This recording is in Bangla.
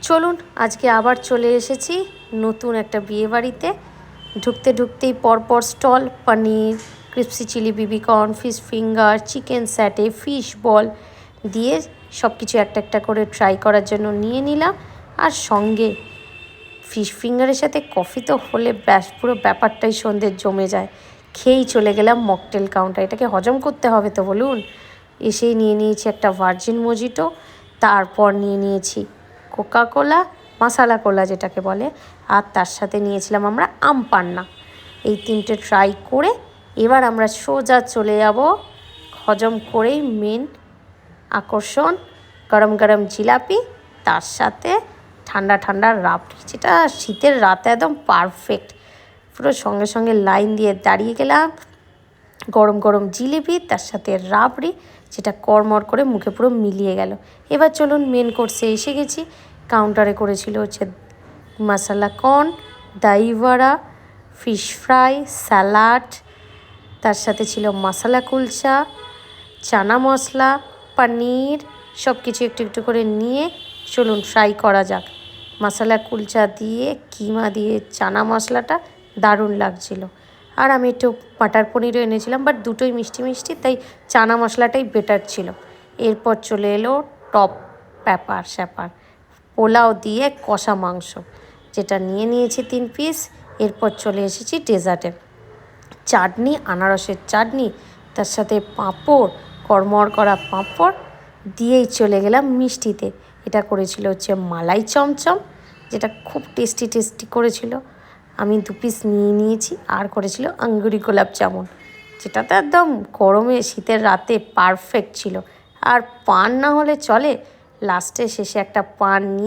চলুন আজকে আবার চলে এসেছি নতুন একটা বিয়ে বাড়িতে। ঢুকতে ঢুকতেই পরপর stall, paneer, crispy chilli baby corn, fish finger, chicken satay, fish ball দিয়ে সব কিছু একটা একটা করে ট্রাই করার জন্য নিয়ে নিলাম। আর সঙ্গে ফিশ ফিঙ্গারের সাথে কফি তো হলে ব্যাস পুরো ব্যাপারটাই সন্ধ্যে জমে যায়। খেয়েই চলে গেলাম মকটেল কাউন্টার, এটাকে হজম করতে হবে তো বলুন। এসেই নিয়ে নিয়েছি একটা ভার্জিন মজিটো, তারপর নিয়ে নিয়েছি কোকা কোলা, মশালা কোলা যেটাকে বলে, আর তার সাথে নিয়েছিলাম আমরা আম পান্না। এই তিনটে ট্রাই করে এবার আমরা সোজা চলে যাব হজম করেই মেন আকর্ষণ গরম গরম জিলাপি, তার সাথে ঠান্ডা ঠান্ডা রাবড়ি, যেটা শীতের রাতে একদম পারফেক্ট। পুরো সঙ্গে সঙ্গে লাইন দিয়ে দাঁড়িয়ে গেলাম, গরম গরম জিলিপি তার সাথে রাবড়ি, যেটা কড়মড় করে মুখে পুরো মিলিয়ে গেল। এবার চলুন মেন কোর্সে এসে গেছি। কাউন্টারে করেছিল হচ্ছে মশালা কর্ন, দই বড়া, ফিশ ফ্রাই, স্যালাড, তার সাথে ছিল মশালা কুলচা, চানা মশলা, পনির, সব কিছু একটু একটু করে নিয়ে চলুন ফ্রাই করা যাক। মশালা কুলচা দিয়ে কিমা দিয়ে চানা মশলাটা দারুণ লাগছিল। আর আমি একটু বাটার পনিরও এনেছিলাম, বাট দুটোই মিষ্টি মিষ্টি, তাই চানা মশলাটাই বেটার ছিল। এরপর চলে এলো টপ ব্যাপার স্যাপার, পোলাও দিয়ে কষা মাংস, যেটা নিয়ে নিয়েছি 3 পিস। এরপর চলে এসেছি ডেজার্টে, চাটনি, আনারসের চাটনি, তার সাথে পাঁপড়, কড়মড় করা পাঁপড় দিয়েই চলে গেলাম মিষ্টিতে। এটা করেছিল হচ্ছে মালাই চমচম, যেটা খুব টেস্টি টেস্টি করেছিল। আমি 2 পিস নিয়ে নিয়েছি। আর করেছিল আঙ্গুরি গোলাপ জামুন, যেটা তো একদম গরমে শীতের রাতে পারফেক্ট ছিল। আর পান না হলে চলে, লাস্টে শেষে একটা পান নিয়ে